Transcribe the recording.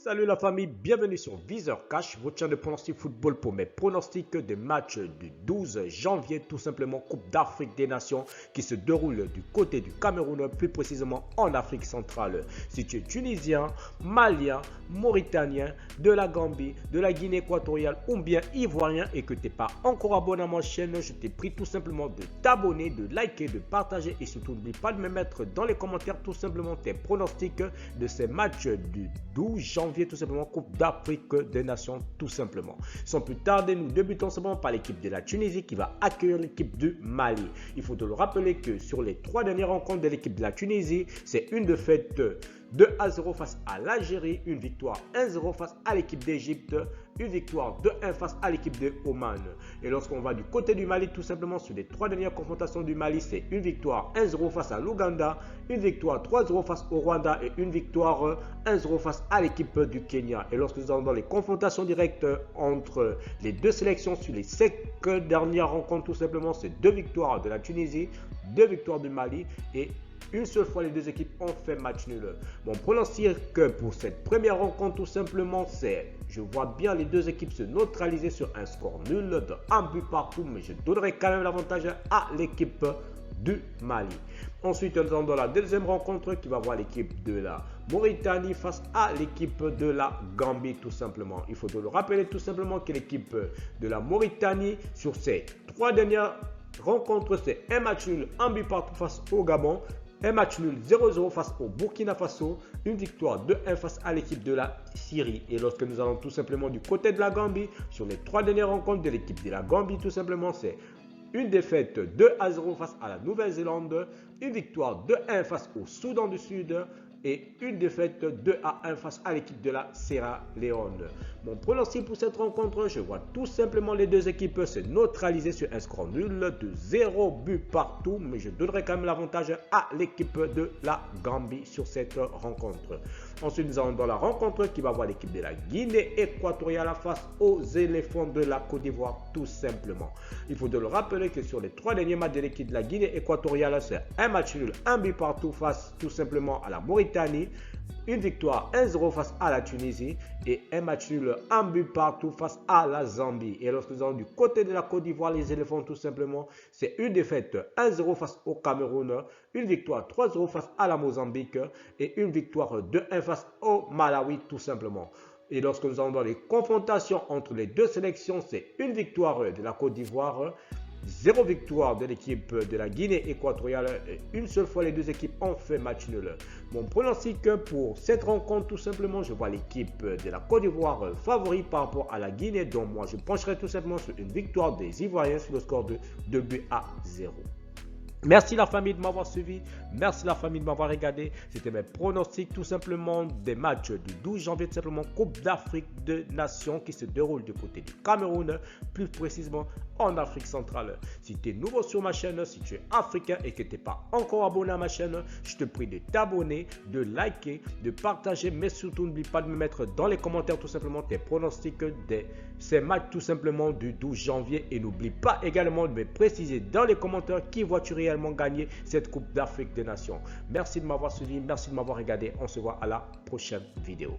Salut la famille, bienvenue sur Viseur Cash, votre chaîne de pronostic football pour mes pronostics des matchs du 12 janvier, tout simplement Coupe d'Afrique des Nations qui se déroule du côté du Cameroun, plus précisément en Afrique centrale. Si tu es tunisien, malien, mauritanien, de la Gambie, de la Guinée équatoriale ou bien ivoirien et que tu n'es pas encore abonné à ma chaîne, je t'ai pris tout simplement de t'abonner, de liker, de partager et surtout n'oublie pas de me mettre dans les commentaires tout simplement tes pronostics de ces matchs du 12 janvier, tout simplement Coupe d'Afrique des Nations, tout simplement. Sans plus tarder, nous débutons simplement par l'équipe de la Tunisie qui va accueillir l'équipe du Mali. Il faut te le rappeler que sur les 3 dernières rencontres de l'équipe de la Tunisie, c'est une défaite 2-0 face à l'Algérie, une victoire 1-0 face à l'équipe d'Égypte, une victoire 2-1 face à l'équipe de Oman. Et lorsqu'on va du côté du Mali, tout simplement sur les 3 dernières confrontations du Mali, c'est une victoire 1-0 face à l'Ouganda, une victoire 3-0 face au Rwanda et une victoire 1-0 face à l'équipe du Kenya. Et lorsque nous allons dans les confrontations directes entre les deux sélections sur les 5 dernières rencontres, tout simplement, c'est 2 victoires de la Tunisie, 2 victoires du Mali et une seule fois les deux équipes ont fait match nul. Mon pronostic pour cette première rencontre tout simplement c'est, je vois bien les deux équipes se neutraliser sur un score nul de 1 but partout, mais je donnerai quand même l'avantage à l'équipe du Mali. Ensuite, nous allons dans la deuxième rencontre qui va voir l'équipe de la Mauritanie face à l'équipe de la Gambie tout simplement. Il faut te le rappeler tout simplement que l'équipe de la Mauritanie sur ces 3 dernières rencontres, c'est un match nul, 1 but partout face au Gabon. Un match nul 0-0 face au Burkina Faso, une victoire 2-1 face à l'équipe de la Syrie. Et lorsque nous allons tout simplement du côté de la Gambie, sur les 3 dernières rencontres de l'équipe de la Gambie, tout simplement c'est une défaite 2-0 face à la Nouvelle-Zélande, une victoire 2-1 face au Soudan du Sud et une défaite 2-1 face à l'équipe de la Sierra Leone. Mon pronostic pour cette rencontre, je vois tout simplement les deux équipes se neutraliser sur un score nul de 0 but partout, mais je donnerai quand même l'avantage à l'équipe de la Gambie sur cette rencontre. Ensuite, nous allons dans la rencontre qui va voir l'équipe de la Guinée équatoriale face aux éléphants de la Côte d'Ivoire, tout simplement. Il faut de le rappeler que sur les 3 derniers matchs de l'équipe de la Guinée équatoriale, c'est un match nul, 1 but partout face tout simplement à la Mauritanie, une victoire 1-0 face à la Tunisie et un match nul, 1 but partout face à la Zambie. Et lorsque nous allons du côté de la Côte d'Ivoire, les éléphants tout simplement, c'est une défaite 1-0 face au Cameroun, une victoire 3-0 face à la Mozambique et une victoire 2-1 face au Malawi tout simplement. Et lorsque nous allons dans les confrontations entre les deux sélections, c'est une victoire de la Côte d'Ivoire, 0 victoire de l'équipe de la Guinée équatoriale et une seule fois les deux équipes ont fait match nul. Mon pronostic pour cette rencontre, tout simplement, je vois l'équipe de la Côte d'Ivoire favori par rapport à la Guinée, donc moi je pencherai tout simplement sur une victoire des Ivoiriens sur le score de 2 buts à 0. Merci la famille de m'avoir suivi, merci la famille de m'avoir regardé. C'était mes pronostics tout simplement des matchs du 12 janvier, tout simplement Coupe d'Afrique des Nations qui se déroule du côté du Cameroun, plus précisément en Afrique centrale. Si tu es nouveau sur ma chaîne, si tu es africain et que tu n'es pas encore abonné à ma chaîne, je te prie de t'abonner, de liker, de partager, mais surtout n'oublie pas de me mettre dans les commentaires tout simplement tes pronostics de ces matchs tout simplement du 12 janvier et n'oublie pas également de me préciser dans les commentaires qui vois-tu réellement gagner cette Coupe d'Afrique des Nations. Merci de m'avoir suivi, merci de m'avoir regardé. On se voit à la prochaine vidéo.